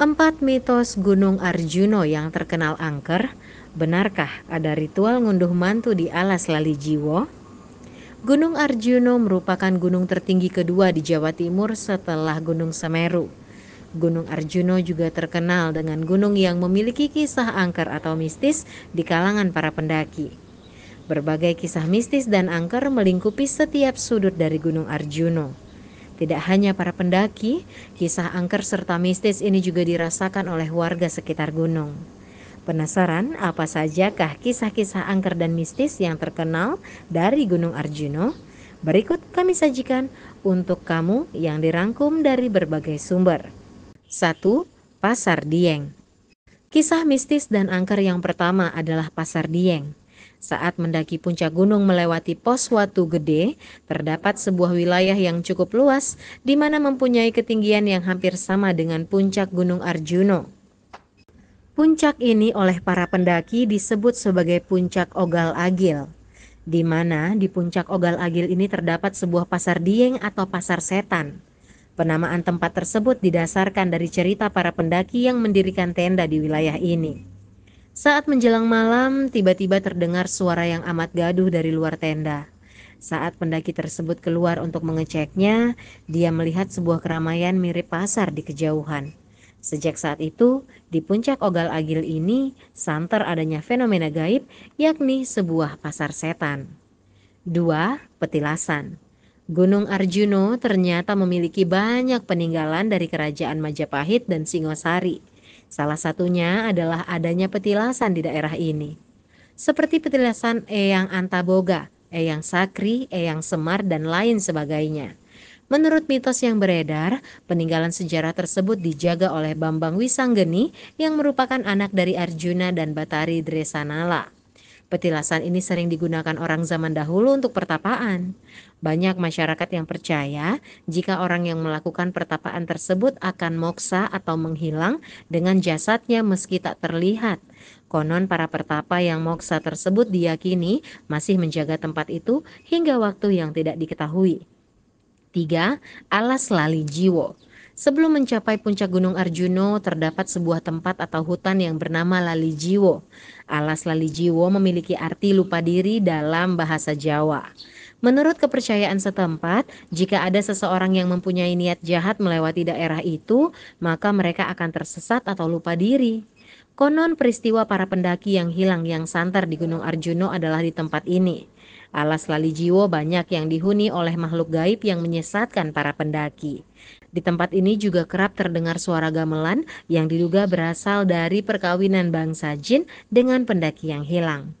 4 mitos Gunung Arjuno yang terkenal angker. Benarkah ada ritual ngunduh mantu di alas Lali Jiwo? Gunung Arjuno merupakan gunung tertinggi kedua di Jawa Timur setelah Gunung Semeru. Gunung Arjuno juga terkenal dengan gunung yang memiliki kisah angker atau mistis di kalangan para pendaki. Berbagai kisah mistis dan angker melingkupi setiap sudut dari Gunung Arjuno. Tidak hanya para pendaki, kisah angker serta mistis ini juga dirasakan oleh warga sekitar gunung. Penasaran apa sajakah kisah-kisah angker dan mistis yang terkenal dari Gunung Arjuno? Berikut kami sajikan untuk kamu yang dirangkum dari berbagai sumber. 1. Pasar Dieng. Kisah mistis dan angker yang pertama adalah Pasar Dieng. Saat mendaki puncak gunung melewati pos Watu Gede, terdapat sebuah wilayah yang cukup luas di mana mempunyai ketinggian yang hampir sama dengan puncak Gunung Arjuno. Puncak ini oleh para pendaki disebut sebagai Puncak Ogal Agil, di mana di Puncak Ogal Agil ini terdapat sebuah pasar dieng atau pasar setan. Penamaan tempat tersebut didasarkan dari cerita para pendaki yang mendirikan tenda di wilayah ini. Saat menjelang malam, tiba-tiba terdengar suara yang amat gaduh dari luar tenda. Saat pendaki tersebut keluar untuk mengeceknya, dia melihat sebuah keramaian mirip pasar di kejauhan. Sejak saat itu, di puncak Ogal Agil ini santer adanya fenomena gaib, yakni sebuah pasar setan. 2. Petilasan. Gunung Arjuno ternyata memiliki banyak peninggalan dari kerajaan Majapahit dan Singosari. Salah satunya adalah adanya petilasan di daerah ini. Seperti petilasan Eyang Antaboga, Eyang Sakri, Eyang Semar, dan lain sebagainya. Menurut mitos yang beredar, peninggalan sejarah tersebut dijaga oleh Bambang Wisanggeni yang merupakan anak dari Arjuna dan Batari Dresanala. Petilasan ini sering digunakan orang zaman dahulu untuk pertapaan. Banyak masyarakat yang percaya jika orang yang melakukan pertapaan tersebut akan moksa atau menghilang dengan jasadnya meski tak terlihat. Konon para pertapa yang moksa tersebut diyakini masih menjaga tempat itu hingga waktu yang tidak diketahui. 3. Alas Lali Jiwo. Sebelum mencapai puncak Gunung Arjuno, terdapat sebuah tempat atau hutan yang bernama Lali Jiwo. Alas Lali Jiwo memiliki arti lupa diri dalam bahasa Jawa. Menurut kepercayaan setempat, jika ada seseorang yang mempunyai niat jahat melewati daerah itu, maka mereka akan tersesat atau lupa diri. Konon peristiwa para pendaki yang hilang yang santer di Gunung Arjuno adalah di tempat ini. Alas Lali Jiwo banyak yang dihuni oleh makhluk gaib yang menyesatkan para pendaki. Di tempat ini juga kerap terdengar suara gamelan yang diduga berasal dari perkawinan bangsa jin dengan pendaki yang hilang.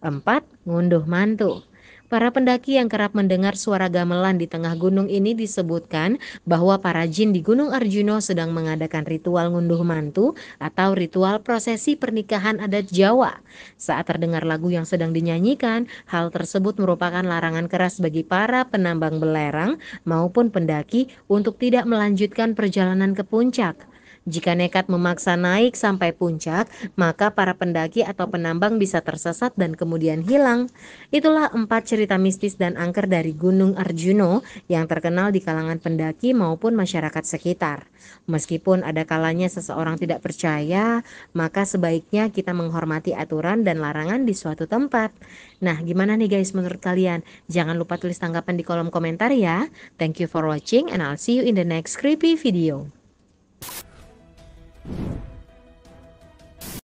4. Ngunduh mantu. Para pendaki yang kerap mendengar suara gamelan di tengah gunung ini disebutkan bahwa para jin di Gunung Arjuno sedang mengadakan ritual ngunduh mantu atau ritual prosesi pernikahan adat Jawa. Saat terdengar lagu yang sedang dinyanyikan, hal tersebut merupakan larangan keras bagi para penambang belerang maupun pendaki untuk tidak melanjutkan perjalanan ke puncak. Jika nekat memaksa naik sampai puncak, maka para pendaki atau penambang bisa tersesat dan kemudian hilang. Itulah 4 cerita mistis dan angker dari Gunung Arjuno yang terkenal di kalangan pendaki maupun masyarakat sekitar. Meskipun ada kalanya seseorang tidak percaya, maka sebaiknya kita menghormati aturan dan larangan di suatu tempat. Nah, gimana nih guys menurut kalian? Jangan lupa tulis tanggapan di kolom komentar ya. Thank you for watching and I'll see you in the next creepy video.